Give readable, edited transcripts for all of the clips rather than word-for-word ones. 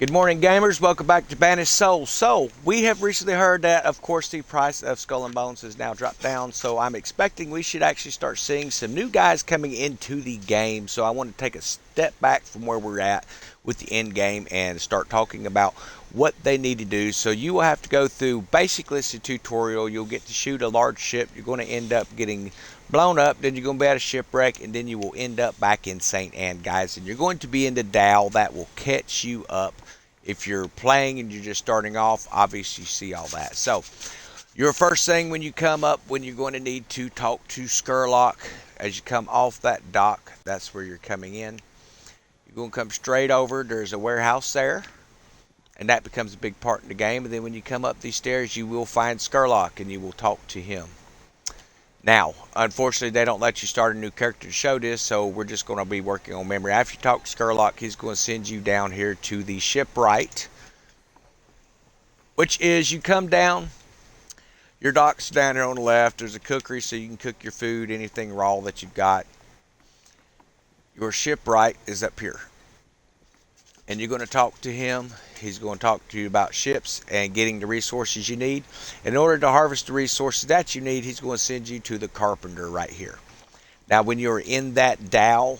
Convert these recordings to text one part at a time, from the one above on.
Good morning, gamers. Welcome back to Banished Souls. So, we have recently heard that, of course, the price of Skull and Bones has now dropped down. So, I'm expecting we should actually start seeing some new guys coming into the game. So, I want to take a step back from where we're at with the end game and start talking about what they need to do. So, you will have to go through basically it's a tutorial. You'll get to shoot a large ship. You're going to end up getting blown up, then you're going to be at a shipwreck, and then you will end up back in St. Anne, guys, and you're going to be in the Dow that will catch you up. If you're playing and you're just starting off, obviously you see all that. So, your first thing when you come up, when you're going to need to talk to Skurlock, as you come off that dock, that's where you're coming in. You're going to come straight over, there's a warehouse there, and that becomes a big part in the game. And then when you come up these stairs, you will find Skurlock, and you will talk to him. Now, unfortunately, they don't let you start a new character to show this, so we're just going to be working on memory. After you talk to Skurlock, he's going to send you down here to the shipwright, which is you come down, your dock's down here on the left. There's a cookery, so you can cook your food, anything raw that you've got. Your shipwright is up here, and you're going to talk to him. He's going to talk to you about ships and getting the resources you need. In order to harvest the resources that you need, he's going to send you to the carpenter right here. Now, when you're in that Dow,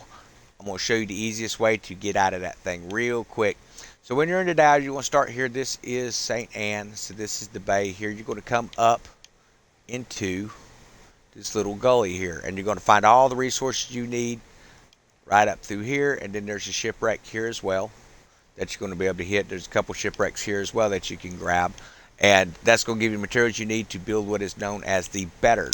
I'm going to show you the easiest way to get out of that thing real quick. So when you're in the Dow, you want to start here. This is St. Anne. So this is the bay here. You're going to come up into this little gully here, and you're going to find all the resources you need right up through here. And then there's a shipwreck here as well that you're going to be able to hit. There's a couple shipwrecks here as well that you can grab, and that's going to give you materials you need to build what is known as the bedar.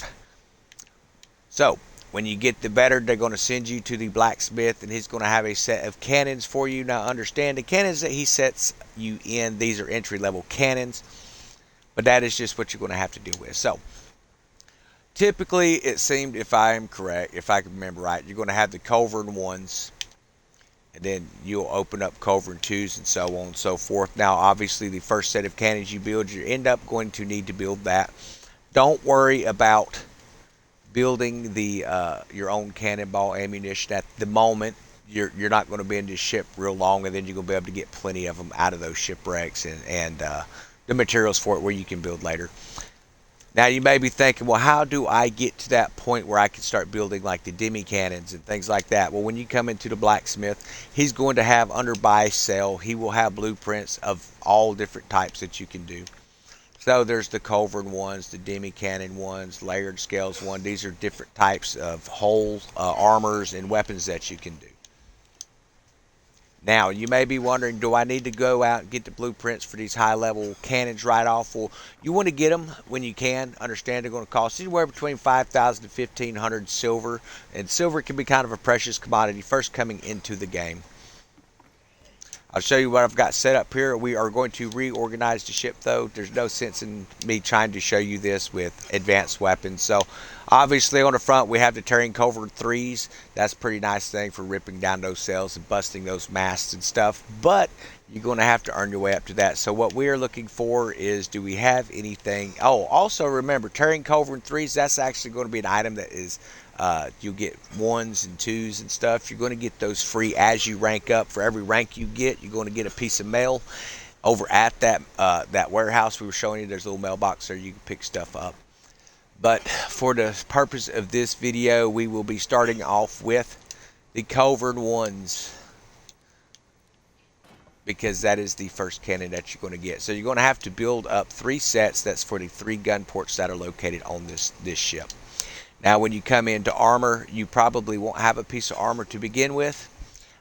So when you get the bedar, they're going to send you to the blacksmith, and he's going to have a set of cannons for you. Now understand, the cannons that he sets you in, these are entry level cannons, but that is just what you're going to have to deal with. So typically it seemed, if I am correct, if I can remember right, you're going to have the culverin ones, and then you'll open up culverin 2s and so on and so forth. Now, obviously, the first set of cannons you build, you end up going to need to build that. Don't worry about building the your own cannonball ammunition at the moment. You're not going to be in this ship real long, and then you're going to be able to get plenty of them out of those shipwrecks and the materials for it where you can build later. Now, you may be thinking, well, how do I get to that point where I can start building like the demi cannons and things like that? Well, when you come into the blacksmith, he's going to have under buy sell. He will have blueprints of all different types that you can do. So there's the culverin ones, the demi cannon ones, layered scales one. These are different types of whole armors and weapons that you can do. Now, you may be wondering, do I need to go out and get the blueprints for these high-level cannons right off? Well, you want to get them when you can. Understand they're going to cost anywhere between 5,000 to 1,500 silver. And silver can be kind of a precious commodity first coming into the game. I'll show you what I've got set up here. We are going to reorganize the ship, though. There's no sense in me trying to show you this with advanced weapons. So, obviously, on the front, we have the Terran Culverin 3s. That's a pretty nice thing for ripping down those sails and busting those masts and stuff. But you're going to have to earn your way up to that. So, what we are looking for is, do we have anything? Oh, also remember, Terran Culverin 3s, that's actually going to be an item that is... you'll get 1s and 2s and stuff. You're going to get those free as you rank up. For every rank you get, you're going to get a piece of mail. Over at that warehouse we were showing you, there's a little mailbox there you can pick stuff up. But for the purpose of this video, we will be starting off with the culverin ones, because that is the first cannon that you're going to get. So you're going to have to build up 3 sets. That's for the 3 gun ports that are located on this ship. Now, when you come into armor, you probably won't have a piece of armor to begin with.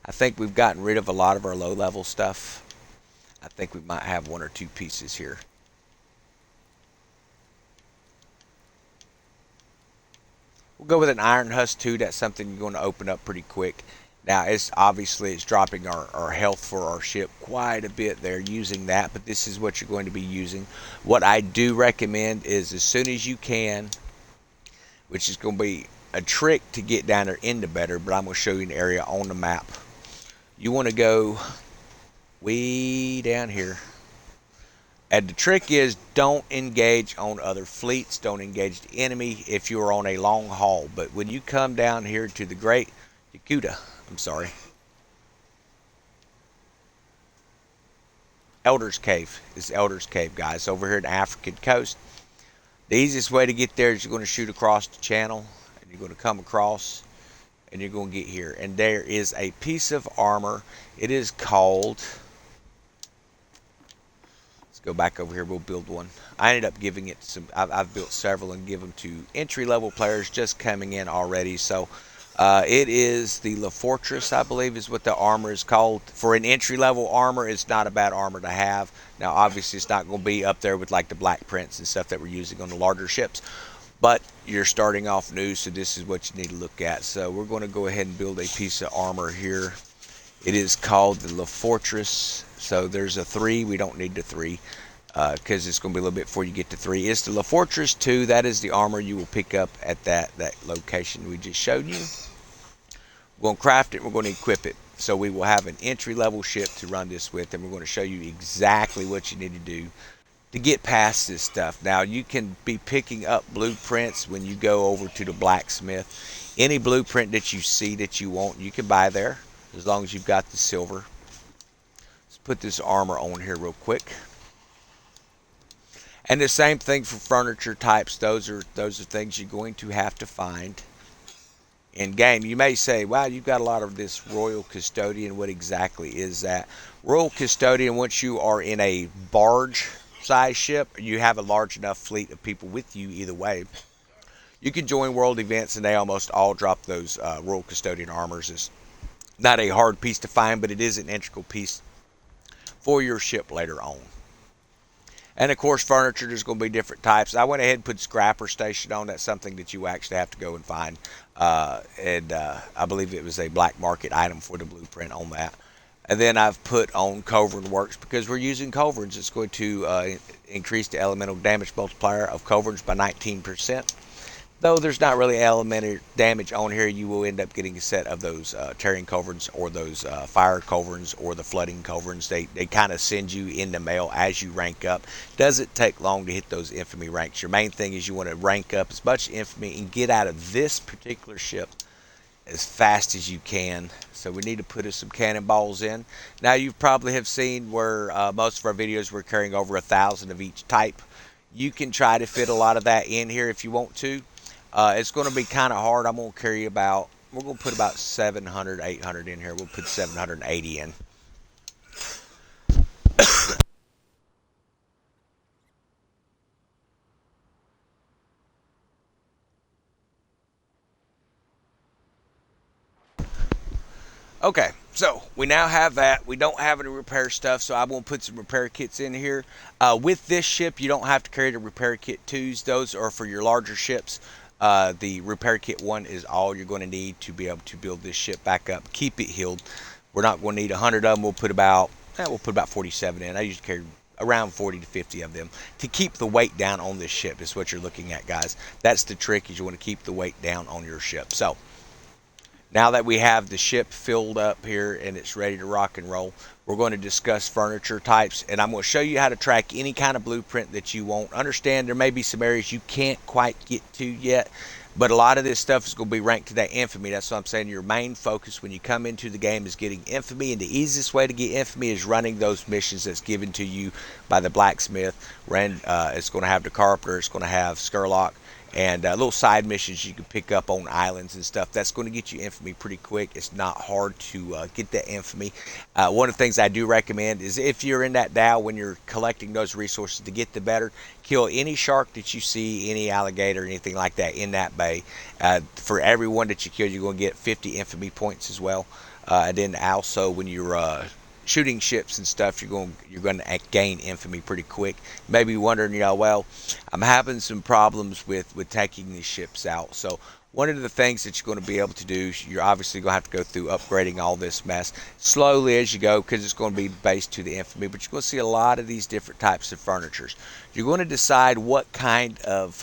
I think we've gotten rid of a lot of our low-level stuff. I think we might have 1 or 2 pieces here. We'll go with an Iron Husk 2. That's something you're going to open up pretty quick. Now, it's dropping our health for our ship quite a bit there using that, but this is what you're going to be using. What I do recommend is as soon as you can, which is going to be a trick to get down there in the bedar, but I'm going to show you an area on the map. You want to go way down here. And the trick is, don't engage on other fleets. Don't engage the enemy if you're on a long haul. But when you come down here to the Great Yakuta, I'm sorry. Elder's Cave. It's Elder's Cave, guys, over here in the African coast. The easiest way to get there is you're going to shoot across the channel, and you're going to come across, and you're going to get here. And there is a piece of armor. It is called... Let's go back over here. We'll build one. I ended up giving it some... I've built several and give them to entry-level players just coming in already. So it is the La Fortress, I believe, is what the armor is called. For an entry-level armor, it's not a bad armor to have. Now, obviously, it's not going to be up there with like the Black Prince and stuff that we're using on the larger ships. But you're starting off new, so this is what you need to look at. So we're going to go ahead and build a piece of armor here. It is called the La Fortress. So there's a 3. We don't need the 3 because it's going to be a little bit before you get to 3. It's the La Fortress 2. That is the armor you will pick up at that location we just showed you. We're going to craft it. We're going to equip it. So we will have an entry-level ship to run this with, and we're going to show you exactly what you need to do to get past this stuff. Now, you can be picking up blueprints when you go over to the blacksmith. Any blueprint that you see that you want, you can buy there, as long as you've got the silver. Let's put this armor on here real quick. And the same thing for furniture types. Those are things you're going to have to find in game. You may say, wow, you've got a lot of this Royal Custodian. What exactly is that? Royal Custodian, once you are in a barge size ship, you have a large enough fleet of people with you either way, you can join world events, and they almost all drop those Royal Custodian armors. It's not a hard piece to find, but it is an integral piece for your ship later on. And of course, furniture, there's going to be different types. I went ahead and put Scrapper Station on. That's something that you actually have to go and find. I believe it was a black market item for the blueprint on that. And then I've put on Culverin Works because we're using Culverins. It's going to increase the elemental damage multiplier of Culverins by 19%. Though there's not really elemental damage on here, you will end up getting a set of those Terran Culverins or those Fire Culverins or the Flooding Culverins. They kind of send you in the mail as you rank up. Doesn't take long to hit those infamy ranks. Your main thing is you want to rank up as much infamy and get out of this particular ship as fast as you can. So we need to put some cannonballs in. Now you probably have seen where most of our videos we're carrying over 1,000 of each type. You can try to fit a lot of that in here if you want to. It's going to be kind of hard. I'm going to carry about, we're going to put about 700, 800 in here. We'll put 780 in. Okay, so we now have that. We don't have any repair stuff, so I'm going to put some repair kits in here. With this ship, you don't have to carry the repair kit 2s. Those are for your larger ships. The repair kit 1 is all you're going to need to be able to build this ship back up. Keep it healed. We're not going to need 100 of them. We'll put about 47 in. I usually carry around 40 to 50 of them to keep the weight down on this ship. Is what you're looking at, guys. That's the trick. Is you want to keep the weight down on your ship. So now that we have the ship filled up here and it's ready to rock and roll, we're going to discuss furniture types, and I'm going to show you how to track any kind of blueprint that you want. Understand there may be some areas you can't quite get to yet, but a lot of this stuff is going to be ranked to that infamy. That's what I'm saying. Your main focus when you come into the game is getting infamy, and the easiest way to get infamy is running those missions that's given to you by the blacksmith. It's going to have the carpenter. It's going to have Skurlock. And little side missions you can pick up on islands and stuff. That's going to get you infamy pretty quick. It's not hard to get that infamy. One of the things I do recommend is if you're in that Dow when you're collecting those resources to get the better, kill any shark that you see, any alligator, anything like that in that bay. For every one that you kill, you're going to get 50 infamy points as well. And then also when you're shooting ships and stuff, you're going to gain infamy pretty quick. Maybe wondering, well, I'm having some problems with taking these ships out. So one of the things that you're going to be able to do, you're obviously going to have to go through upgrading all this mess slowly as you go, because it's going to be based to the infamy. But you're going to see a lot of these different types of furnitures. You're going to decide what kind of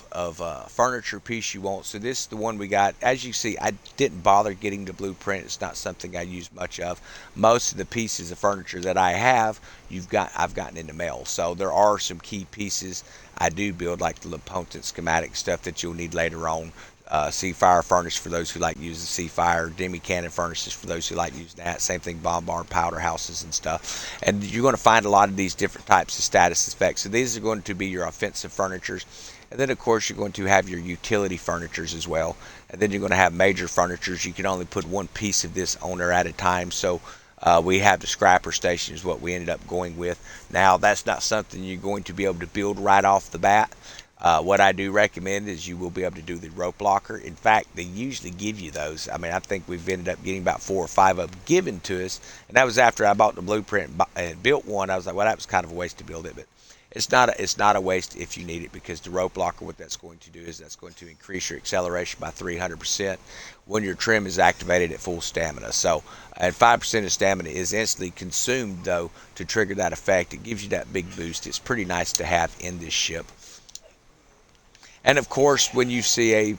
furniture piece you want. So this is the one we got. As you see, I didn't bother getting the blueprint. It's not something I use much of. Most of the pieces of furniture that I have, I've gotten in the mail. So there are some key pieces I do build, like the potent schematic stuff that you'll need later on. C-Fire furnace for those who like using C-Fire, demi-cannon furnaces for those who like using that. Same thing, bombard powder houses and stuff. And you're going to find a lot of these different types of status effects. So these are going to be your offensive furnitures. And then, of course, you're going to have your utility furnitures as well. And then you're going to have major furnitures. You can only put one piece of this on there at a time. So we have the scrapper station is what we ended up going with. Now, that's not something you're going to be able to build right off the bat. What I do recommend is you will be able to do the rope locker. In fact, they usually give you those. I mean, I think we've ended up getting about 4 or 5 of them given to us. And that was after I bought the blueprint and built one. I was like, well, that was kind of a waste to build it. But it's not a waste if you need it, because the rope locker, what that's going to do is that's going to increase your acceleration by 300% when your trim is activated at full stamina. So at 5% of stamina is instantly consumed, though, to trigger that effect. It gives you that big boost. It's pretty nice to have in this ship. And of course, when you see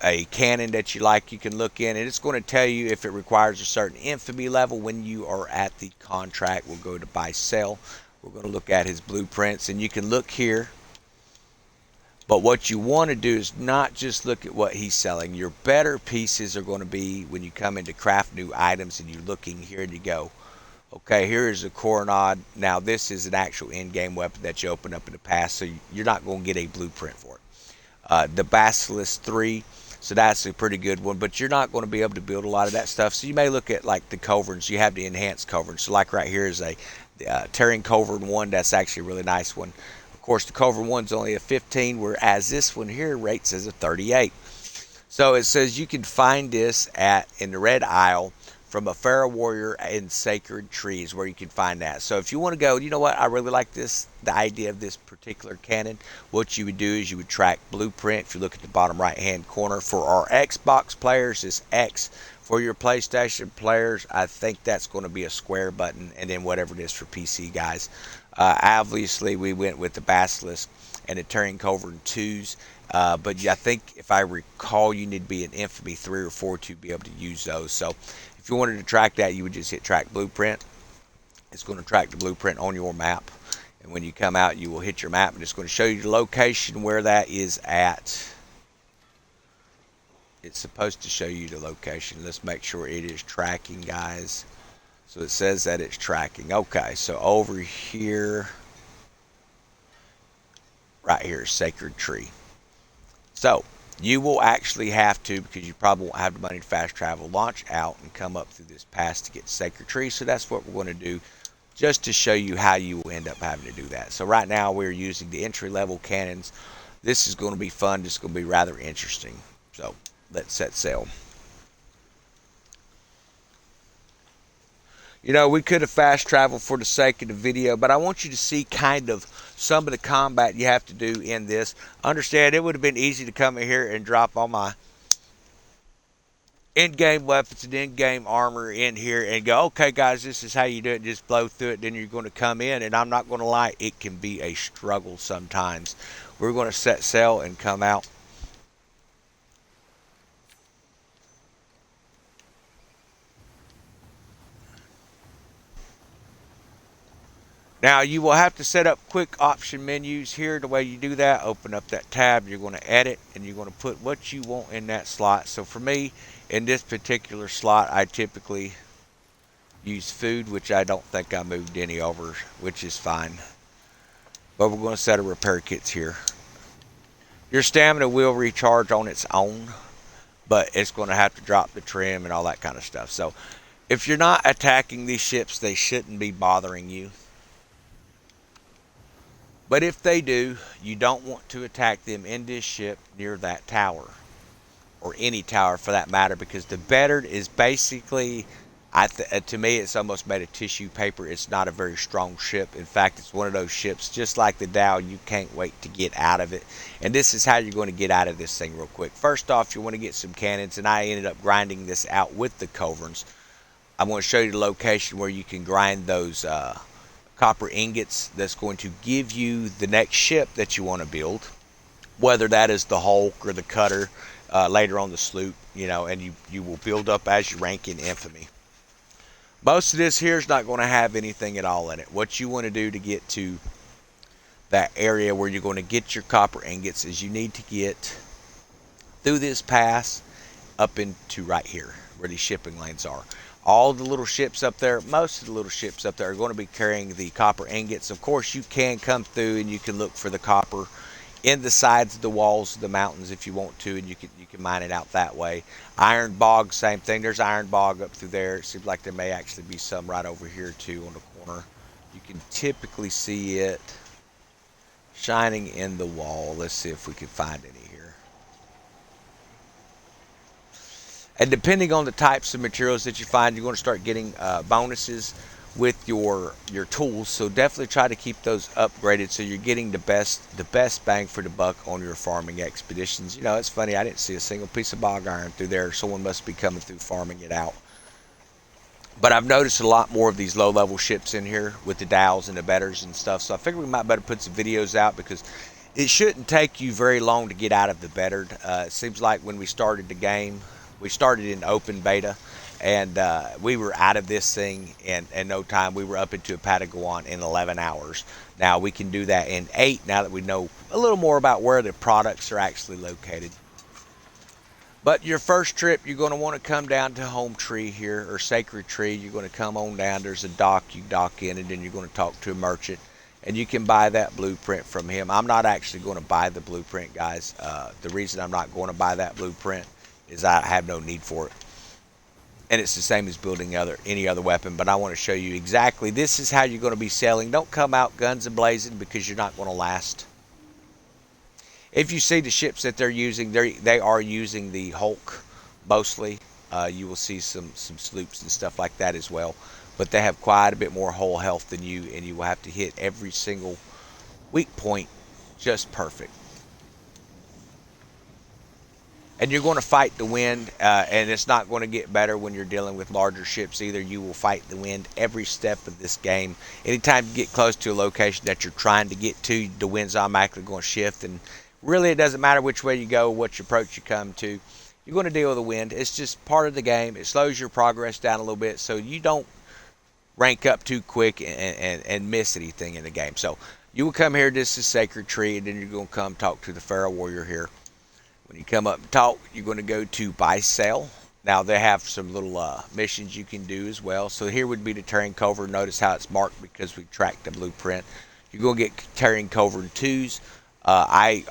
a cannon that you like, you can look in and it's going to tell you if it requires a certain infamy level. When you are at the contract, we'll go to buy sell. We're going to look at his blueprints, and you can look here. But what you want to do is not just look at what he's selling. Your better pieces are going to be when you come into craft new items and you're looking here and you go, okay, here is a coronado. Now this is an actual in-game weapon that you open up in the past, so you're not going to get a blueprint for it. The Basilisk 3, so that's a pretty good one, but you're not going to be able to build a lot of that stuff. So you may look at like the culverins. You have the enhanced culverins. So like right here is a tearing culverin 1. That's actually a really nice one. Of course, the culverin 1's only a 15, whereas this one here rates as a 38. So it says you can find this in the red aisle from a Pharaoh warrior in sacred trees, where you can find that. So if you want to go, you know what, I really like the idea of this particular cannon, what you would do is you would track blueprint. If you look at the bottom right hand corner, for our Xbox players it's X. For your PlayStation players, I think that's going to be a square button, and then whatever it is for PC guys. Obviously we went with the Basilisk and the Tearing Culverin 2s. But I think, if I recall, you need to be an Infamy 3 or 4 to be able to use those. So if you wanted to track that, you would just hit track blueprint. It's going to track the blueprint on your map. And when you come out, you will hit your map, and it's going to show you the location where that is at. It's supposed to show you the location. Let's make sure it is tracking, guys. So it says that it's tracking. Okay, so over here, right here is Sacred Tree. So you will actually have to, because you probably won't have the money to fast travel, launch out and come up through this pass to get to Sacred Tree. So that's what we're going to do, just to show you how you will end up having to do that. So right now we're using the entry level cannons. This is going to be fun. This is going to be rather interesting. So let's set sail. You know, we could have fast traveled for the sake of the video, but I want you to see kind of some of the combat you have to do in this. Understand, it would have been easy to come in here and drop all my in-game weapons and in-game armor in here and go, okay, guys, this is how you do it. Just blow through it. Then you're going to come in, and I'm not going to lie, it can be a struggle sometimes. We're going to set sail and come out. Now, you will have to set up quick option menus here. The way you do that, open up that tab, you're going to edit, and you're going to put what you want in that slot. So for me, in this particular slot, I typically use food, which I don't think I moved any over, which is fine. But we're going to set a repair kits here. Your stamina will recharge on its own, but it's going to have to drop the trim and all that kind of stuff. So if you're not attacking these ships, they shouldn't be bothering you. But if they do, you don't want to attack them in this ship near that tower, or any tower for that matter, because the bedar is basically, to me, it's almost made of tissue paper. It's not a very strong ship. In fact, it's one of those ships, just like the Dow, you can't wait to get out of it. And this is how you're going to get out of this thing real quick. First off, you want to get some cannons, and I ended up grinding this out with the culverins. I'm going to show you the location where you can grind those copper ingots. That's going to give you the next ship that you want to build, whether that is the Hulk or the cutter, later on the sloop, you know, and you will build up as you rank in infamy. Most of this here is not going to have anything at all in it. What you want to do to get to that area where you're going to get your copper ingots is you need to get through this pass up into right here where these shipping lanes are. All the little ships up there, most of the little ships up there are going to be carrying the copper ingots. Of course, you can come through and you can look for the copper in the sides of the walls of the mountains if you want to, and you can mine it out that way. Iron bog, same thing. There's iron bog up through there. It seems like there may actually be some right over here too on the corner. You can typically see it shining in the wall. Let's see if we can find any here. And depending on the types of materials that you find, you're going to start getting bonuses with your tools. So definitely try to keep those upgraded so you're getting the best bang for the buck on your farming expeditions. You know, it's funny, I didn't see a single piece of bog iron through there. Someone must be coming through farming it out. But I've noticed a lot more of these low-level ships in here with the dowels and the bedders and stuff. So I figured we might better put some videos out because it shouldn't take you very long to get out of the bettered. It seems like when we started the game, we started in open beta, and we were out of this thing in no time. We were up into a Patagon in 11 hours. Now we can do that in 8 now that we know a little more about where the products are actually located. But your first trip, you're going to want to come down to Home Tree here, or Sacred Tree. You're going to come on down. There's a dock. You dock in, and then you're going to talk to a merchant, and you can buy that blueprint from him. I'm not actually going to buy the blueprint, guys. The reason I'm not going to buy that blueprint is I have no need for it. And it's the same as building any other weapon, but I want to show you exactly this is how you're going to be selling. Don't come out guns a-blazing because you're not going to last. If you see the ships that they're using, they are using the Hulk mostly. You will see some sloops and stuff like that as well. But they have quite a bit more hull health than you, and you will have to hit every single weak point just perfect. And you're going to fight the wind, and it's not going to get better when you're dealing with larger ships either. You will fight the wind every step of this game. Anytime you get close to a location that you're trying to get to, the wind's automatically going to shift. And really, it doesn't matter which way you go, which approach you come to. You're going to deal with the wind. It's just part of the game. It slows your progress down a little bit so you don't rank up too quick and miss anything in the game. So you will come here. This is Sacred Tree, and then you're going to come talk to the Pharaoh Warrior here. When you come up and talk, you're going to go to buy sell. Now they have some little missions you can do as well. So here would be the Terran Culver. Notice how it's marked because we tracked the blueprint. You're going to get Terran Culver 2s. I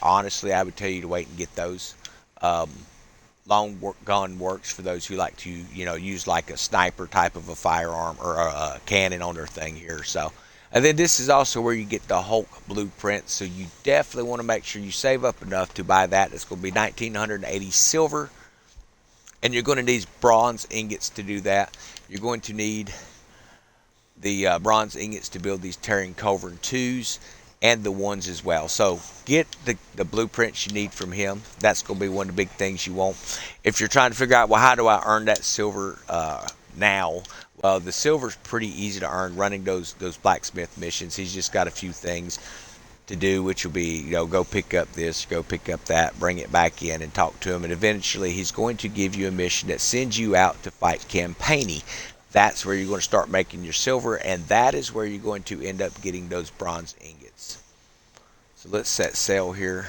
would tell you to wait and get those. Long gun works for those who like to use like a sniper type of a firearm or a cannon on their thing here. So. And then this is also where you get the Hulk blueprint, so you definitely want to make sure you save up enough to buy that. It's going to be 1,980 silver, and you're going to need bronze ingots to do that. You're going to need the bronze ingots to build these Terran Culver 2s and the 1s as well. So get the blueprints you need from him. That's going to be one of the big things you want. If you're trying to figure out, well, how do I earn that silver now? Well, the silver's pretty easy to earn running those blacksmith missions. He's just got a few things to do, which will be, go pick up this, go pick up that, bring it back in and talk to him. And eventually he's going to give you a mission that sends you out to fight Campani. That's where you're going to start making your silver, and that is where you're going to end up getting those bronze ingots. So let's set sail here.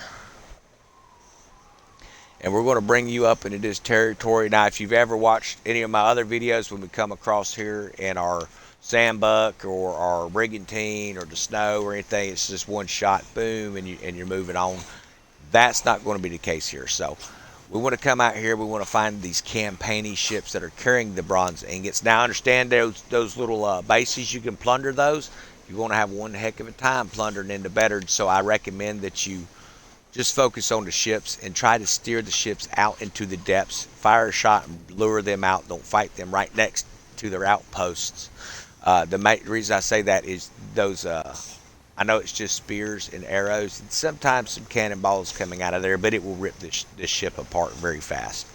And we're going to bring you up into this territory. Now, if you've ever watched any of my other videos when we come across here in our sandbuck or our brigantine or the snow or anything, it's just one shot, boom, and you're moving on. That's not going to be the case here. So we want to come out here. We want to find these Campani ships that are carrying the bronze ingots. Now, understand those little bases, you can plunder those. You're going to have one heck of a time plundering into bettered. So I recommend that you just focus on the ships and try to steer the ships out into the depths. Fire a shot and lure them out. Don't fight them right next to their outposts. The reason I say that is those, I know it's just spears and arrows and sometimes some cannonballs coming out of there, but it will rip this ship apart very fast.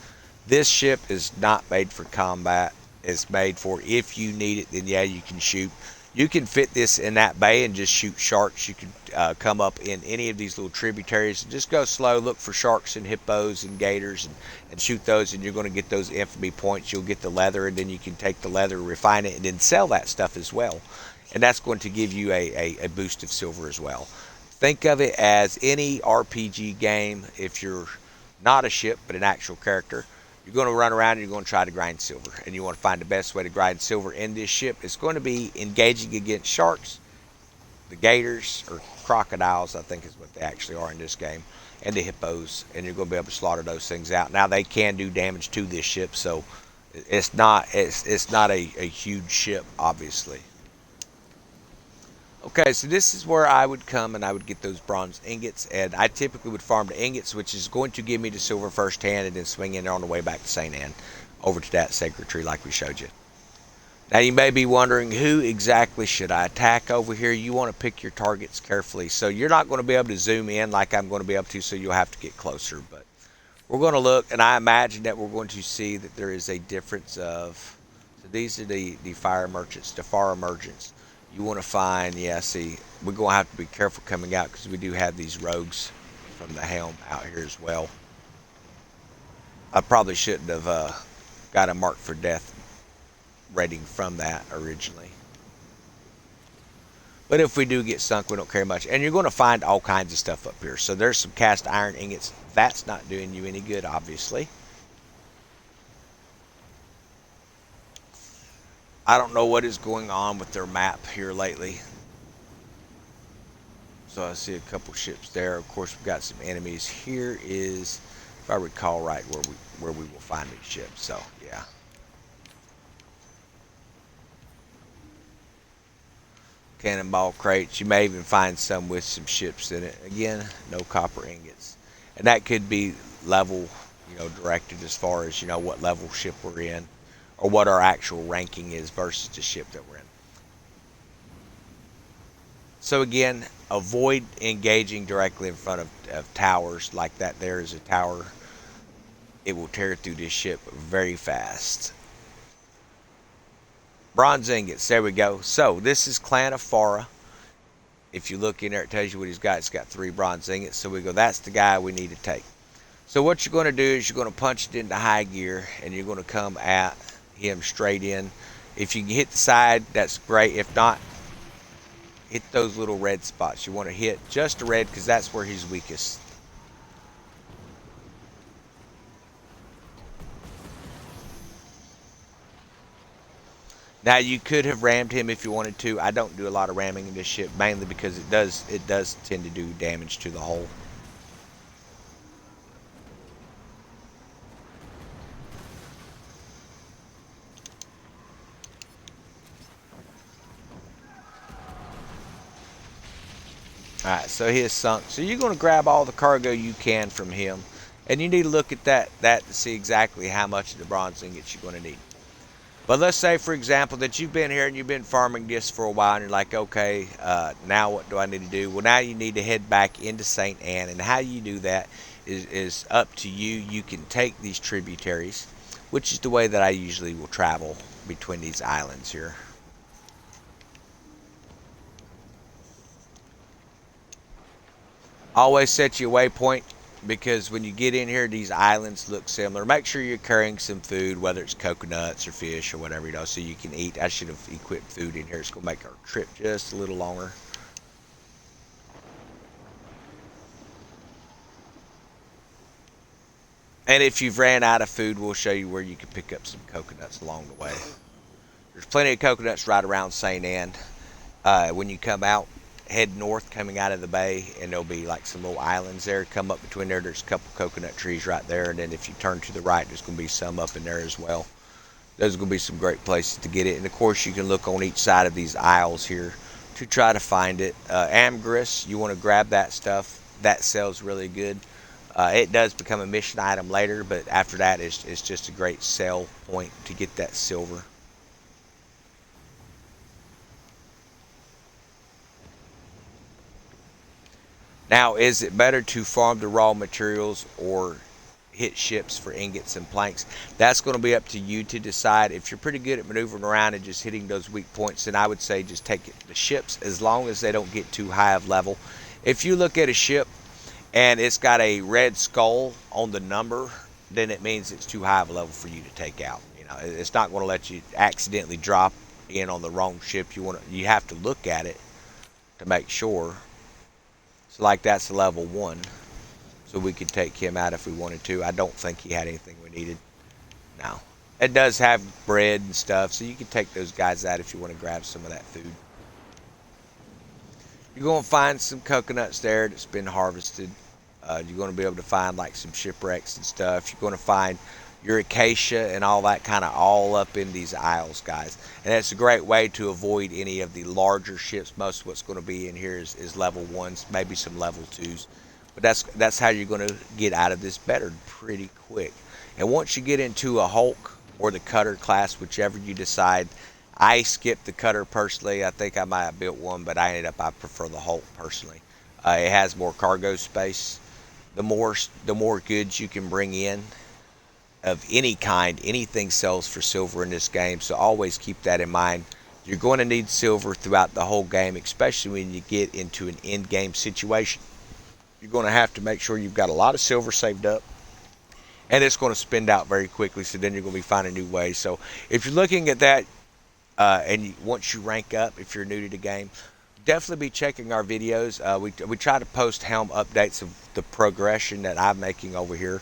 This ship is not made for combat. It's made for if you need it, then yeah, you can shoot. You can fit this in that bay and just shoot sharks. You can come up in any of these little tributaries and just go slow, look for sharks and hippos and gators and shoot those, and you're going to get those infamy points. You'll get the leather, and then you can take the leather, refine it, and then sell that stuff as well. And that's going to give you a boost of silver as well. Think of it as any RPG game. If you're not a ship, but an actual character. You're going to run around and you're going to try to grind silver. And you want to find the best way to grind silver in this ship. It's going to be engaging against sharks, the gators, or crocodiles, I think is what they actually are in this game, and the hippos. And you're going to be able to slaughter those things out. Now, they can do damage to this ship, so it's not a huge ship, obviously. Okay, so this is where I would come and I would get those bronze ingots, and I typically would farm the ingots, which is going to give me the silver firsthand, and then swing in there on the way back to St. Anne, over to that sacred tree like we showed you. Now you may be wondering, who exactly should I attack over here? You want to pick your targets carefully. So you're not going to be able to zoom in like I'm going to be able to, so you'll have to get closer. But we're going to look, and I imagine that we're going to see that there is a difference of, so these are the fire merchants, the far emergents. You want to find, yeah, see, we're going to have to be careful coming out because we do have these rogues from the helm out here as well. I probably shouldn't have got a mark for death rating from that originally. But if we do get sunk, we don't care much. And you're going to find all kinds of stuff up here. So there's some cast iron ingots. That's not doing you any good, obviously. I don't know what is going on with their map here lately. So I see a couple ships there. Of course, we've got some enemies. Here is, if I recall right, where we will find these ships. So yeah. Cannonball crates. You may even find some with some ships in it. Again, no copper ingots, and that could be level, directed as far as what level ship we're in, or what our actual ranking is versus the ship that we're in. So again, avoid engaging directly in front of towers like that. There is a tower. It will tear through this ship very fast. Bronze ingots. There we go. So this is Clan of Farah. If you look in there, it tells you what he's got. It's got 3 bronze ingots. So we go, that's the guy we need to take. So what you're going to do is you're going to punch it into high gear, and you're going to come at him straight in. If you can hit the side, that's great. If not, hit those little red spots. You want to hit just the red because that's where he's weakest. Now you could have rammed him if you wanted to. I don't do a lot of ramming in this ship, mainly because it does tend to do damage to the hull. Alright, so he is sunk. So you're going to grab all the cargo you can from him. And you need to look at that to see exactly how much of the bronze ingots you're going to need. But let's say, for example, that you've been here and you've been farming this for a while, and you're like, okay, now what do I need to do? Well, now you need to head back into St. Anne, and how you do that is up to you. You can take these tributaries, which is the way that I usually will travel between these islands here. Always set your waypoint, because when you get in here, these islands look similar. Make sure you're carrying some food, whether it's coconuts or fish or whatever, so you can eat. I should have equipped food in here. It's going to make our trip just a little longer. And if you've ran out of food, we'll show you where you can pick up some coconuts along the way. There's plenty of coconuts right around St. Anne. When you come out, head north coming out of the bay, and there'll be like some little islands there. Come up between there, there's a couple coconut trees right there, and then if you turn to the right, there's going to be some up in there as well. Those are going to be some great places to get it. And of course, you can look on each side of these isles here to try to find it. Ambergris, you want to grab that stuff. That sells really good. It does become a mission item later, but after that, it's just a great sell point to get that silver. Now, is it better to farm the raw materials or hit ships for ingots and planks? That's going to be up to you to decide. If you're pretty good at maneuvering around and just hitting those weak points, then I would say just take the ships, as long as they don't get too high of level. If you look at a ship and it's got a red skull on the number, then it means it's too high of a level for you to take out. It's not going to let you accidentally drop in on the wrong ship. You have to look at it to make sure. So like that's a level 1. so we could take him out if we wanted to. I don't think he had anything we needed. No. It does have bread and stuff, so you can take those guys out if you want to grab some of that food. You're going to find some coconuts there that's been harvested. You're going to be able to find like some shipwrecks and stuff. You're going to find your acacia and all that kind of all up in these aisles, guys. And that's a great way to avoid any of the larger ships. Most of what's going to be in here is level ones, maybe some level twos. But that's how you're going to get out of this better pretty quick. And once you get into a Hulk or the Cutter class, whichever you decide, I skipped the Cutter personally. I think I might have built one, but I prefer the Hulk personally. It has more cargo space. The more goods you can bring in of any kind, anything sells for silver in this game. So always keep that in mind. You're going to need silver throughout the whole game, especially when you get into an end game situation. You're going to have to make sure you've got a lot of silver saved up, and it's going to spend out very quickly. So then you're going to be finding new ways. So if you're looking at that, once you rank up, if you're new to the game, definitely be checking our videos. We try to post helm updates of the progression that I'm making over here.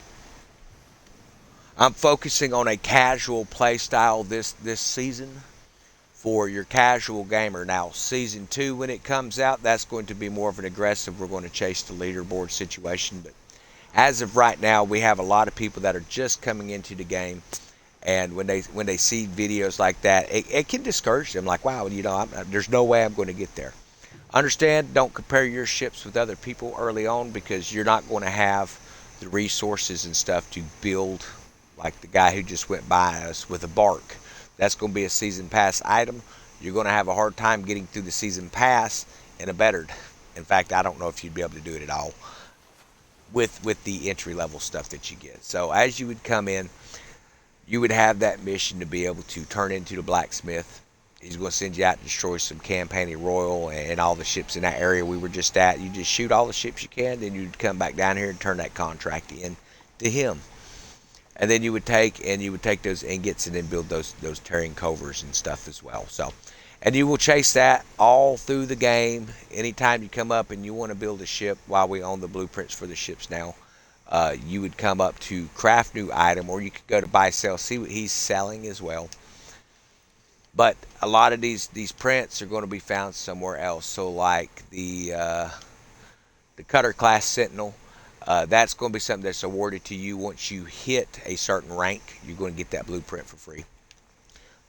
I'm focusing on a casual play style this season for your casual gamer. Now, season 2, when it comes out, that's going to be more of an aggressive. We're going to chase the leaderboard situation. But as of right now, we have a lot of people that are just coming into the game. And when they see videos like that, it can discourage them. Like, wow, there's no way I'm going to get there. Understand, don't compare your ships with other people early on, because you're not going to have the resources and stuff to build like the guy who just went by us with a bark. That's going to be a season pass item. You're going to have a hard time getting through the season pass in a bettered. In fact, I don't know if you'd be able to do it at all with the entry level stuff that you get. So as you would come in, you would have that mission to be able to turn into the blacksmith. He's going to send you out to destroy some Campani Royal and all the ships in that area we were just at. You just shoot all the ships you can, then you'd come back down here and turn that contract in to him. And then you would take those ingots and then build those tearing covers and stuff as well. So, and you will chase that all through the game. Anytime you come up and you want to build a ship, while we own the blueprints for the ships now, you would come up to craft new item, or you could go to buy, sell, see what he's selling as well. But a lot of these prints are going to be found somewhere else. So like the Cutter class Sentinel. That's going to be something that's awarded to you once you hit a certain rank. You're going to get that blueprint for free.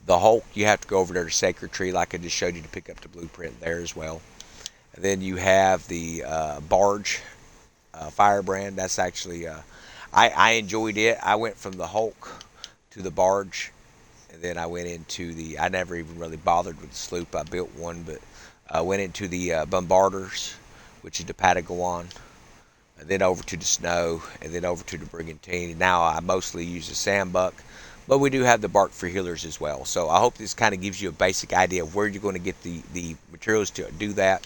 The Hulk, you have to go over there to Sacred Tree, like I just showed you, to pick up the blueprint there as well. And then you have the Barge Firebrand. That's actually, I enjoyed it. I went from the Hulk to the Barge, and then I went into I never even really bothered with the sloop. I built one, but I went into the Bombarders, which is the Patagon. And then over to the Snow, and then over to the Brigantine. Now I mostly use the Sandbuck, but we do have the bark for healers as well. So I hope this kind of gives you a basic idea of where you're going to get the materials to do that.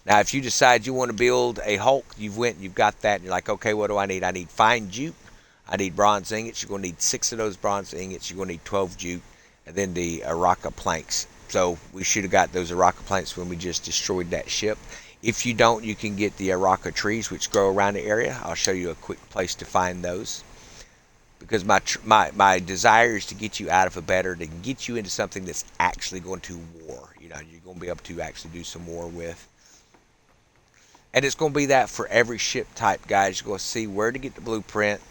Now, if you decide you want to build a Hulk, you've got that, and you're like, okay, what do I need? I need fine jute. I need bronze ingots. You're going to need 6 of those bronze ingots. You're going to need 12 jute, and then the Araka planks. So we should have got those Araka planks when we just destroyed that ship. If you don't, you can get the Araka trees, which grow around the area. I'll show you a quick place to find those. Because my desire is to get you out of a better, to get you into something that's actually going to war. You're going to be able to actually do some war with. And it's going to be that for every ship type, guys. You're going to see where to get the blueprint.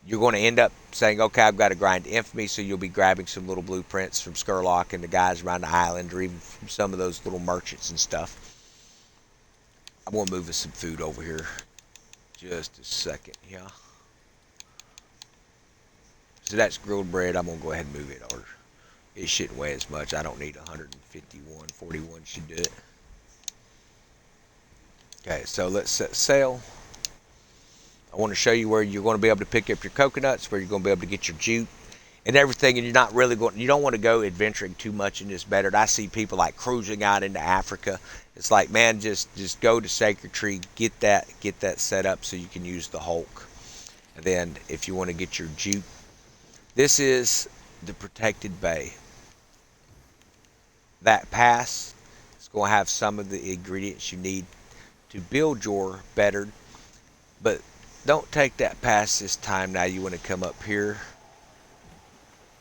You're going to end up saying, okay, I've got to grind infamy, so you'll be grabbing some little blueprints from Skurlock and the guys around the island, or even from some of those little merchants and stuff. I'm going to move us some food over here. Just a second, yeah. So that's grilled bread. I'm going to go ahead and move it, or it shouldn't weigh as much. I don't need 151. 41 should do it. Okay, so let's set sail. I want to show you where you're going to be able to pick up your coconuts, where you're going to be able to get your jute and everything, and you don't want to go adventuring too much in this better. I see people like cruising out into Africa. It's like, man, just go to Sacred Tree, get that set up so you can use the Hulk. And then if you want to get your jute, this is the protected bay. That pass is going to have some of the ingredients you need to build your bettered, but don't take that past this time. Now you want to come up here,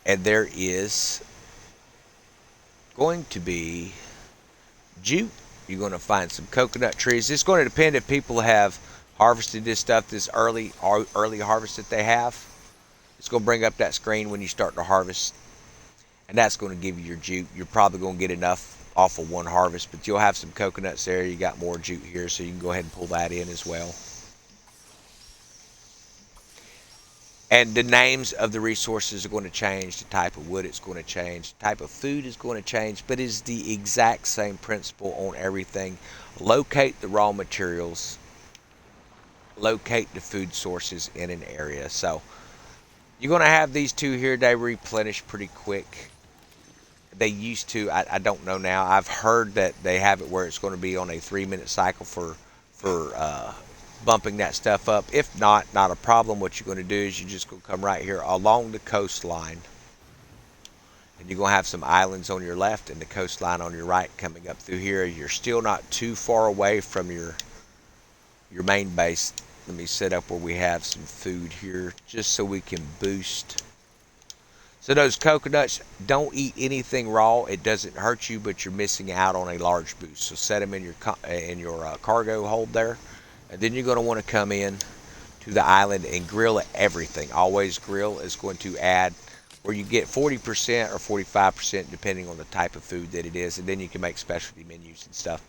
and there is going to be jute. You're going to find some coconut trees. It's going to depend if people have harvested this stuff, this early harvest that they have. It's going to bring up that screen when you start to harvest, and that's going to give you your jute. You're probably going to get enough off of one harvest, but you'll have some coconuts there. You got more jute here, so you can go ahead and pull that in as well. And the names of the resources are going to change. The type of wood it's going to change. The type of food is going to change, but it's the exact same principle on everything. Locate the raw materials. Locate the food sources in an area. So you're going to have these two here. They replenish pretty quick. They used to. I don't know now. I've heard that they have it where it's going to be on a 3-minute cycle for bumping that stuff up. If not a problem. What you're going to do is you're just going to come right here along the coastline, and you're going to have some islands on your left and the coastline on your right coming up through here. You're still not too far away from your main base. Let me set up where we have some food here just so we can boost. So those coconuts, don't eat anything raw. It doesn't hurt you, but you're missing out on a large boost. So set them in your cargo hold there. And then you're going to want to come in to the island and grill everything. Always grill is going to add where you get 40% or 45% depending on the type of food that it is. And then you can make specialty menus and stuff.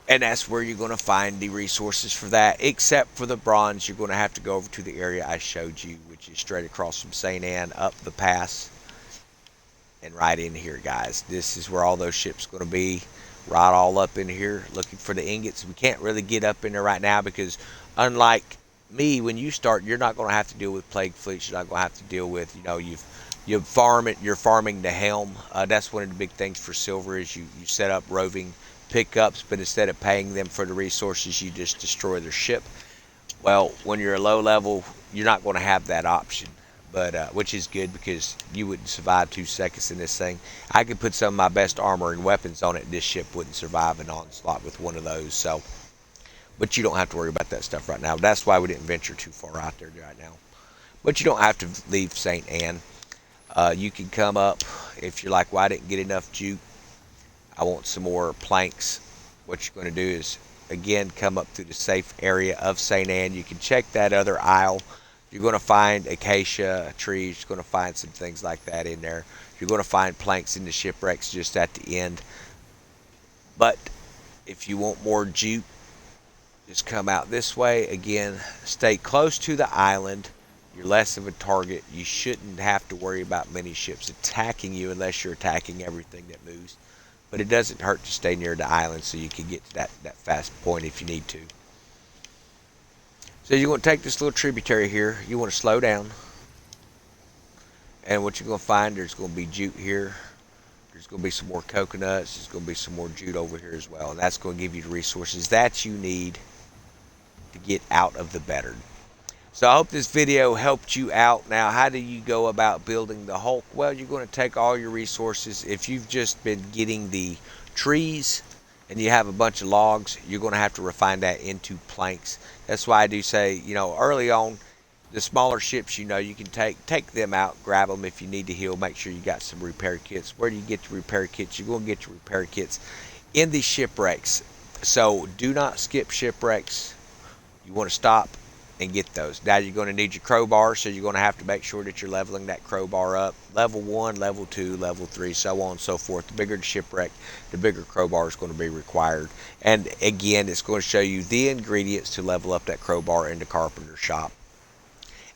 And that's where you're going to find the resources for that. Except for the bronze, you're going to have to go over to the area I showed you, which is straight across from St. Anne, up the pass, and right in here, guys. This is where all those ships are going to be. Right all up in here looking for the ingots. We can't really get up in there right now because unlike me, when you start, you're not going to have to deal with plague fleets. You're not going to have to deal with, you're farming the helm. That's one of the big things for silver is you set up roving pickups, but instead of paying them for the resources, you just destroy their ship. Well, when you're a low level, you're not going to have that option. But which is good because you wouldn't survive 2 seconds in this thing. I could put some of my best armor and weapons on it. This ship wouldn't survive an onslaught with one of those. So, but you don't have to worry about that stuff right now. That's why we didn't venture too far out there right now. But you don't have to leave St. Anne. You can come up if you're like, well, I didn't get enough jute. I want some more planks. What you're going to do is, again, come up through the safe area of St. Anne. You can check that other aisle. You're going to find acacia trees. You're going to find some things like that in there. You're going to find planks in the shipwrecks just at the end. But if you want more jute, just come out this way. Again, stay close to the island. You're less of a target. You shouldn't have to worry about many ships attacking you unless you're attacking everything that moves. But it doesn't hurt to stay near the island so you can get to that fast point if you need to. So you're going to take this little tributary here. You want to slow down. And what you're going to find, there's going to be jute here. There's going to be some more coconuts. There's going to be some more jute over here as well. And that's going to give you the resources that you need to get out of the bedar. So I hope this video helped you out. Now, how do you go about building the Hulk? Well, you're going to take all your resources. If you've just been getting the trees and you have a bunch of logs, you're going to have to refine that into planks. That's why I do say, early on, the smaller ships, you can take them out, grab them if you need to heal. Make sure you got some repair kits. Where do you get your repair kits? You're going to get your repair kits in the shipwrecks. So do not skip shipwrecks. You want to stop and get those. Now you're going to need your crowbar, so you're going to have to make sure that you're leveling that crowbar up. Level 1, level 2, level 3, so on and so forth. The bigger the shipwreck, the bigger crowbar is going to be required. And again, it's going to show you the ingredients to level up that crowbar in the carpenter shop.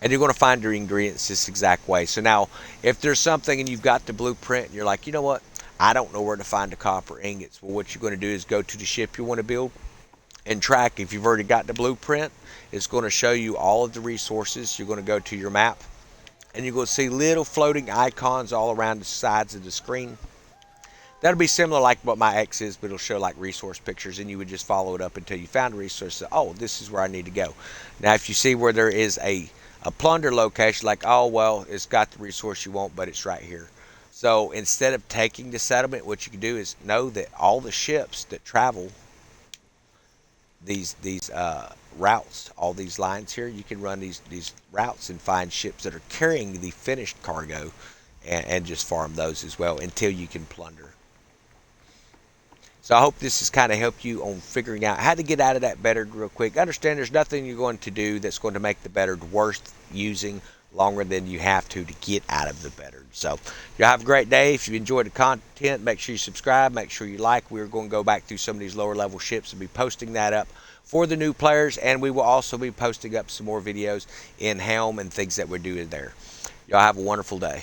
And you're going to find your ingredients this exact way. So now, if there's something and you've got the blueprint and you're like, you know what, I don't know where to find the copper ingots. Well, what you're going to do is go to the ship you want to build and track. If you've already got the blueprint, it's going to show you all of the resources. You're going to go to your map and you're going to see little floating icons all around the sides of the screen. That'll be similar like what my X is, but it'll show like resource pictures, and you would just follow it up until you found a resource. So, oh, this is where I need to go. Now, if you see where there is a plunder location, like, oh, well, it's got the resource you want, but it's right here. So instead of taking the settlement, what you can do is know that all the ships that travel these routes, all these lines here. You can run these routes and find ships that are carrying the finished cargo, and just farm those as well until you can plunder. So I hope this has kind of helped you on figuring out how to get out of that bedard real quick. Understand there's nothing you're going to do that's going to make the bedard worth using longer than you have to get out of the bedard. So you have a great day. If you enjoyed the content, make sure you subscribe. Make sure you like. We're going to go back through some of these lower level ships and be posting that up for the new players. And we will also be posting up some more videos in Helm and things that we're doing there. Y'all have a wonderful day.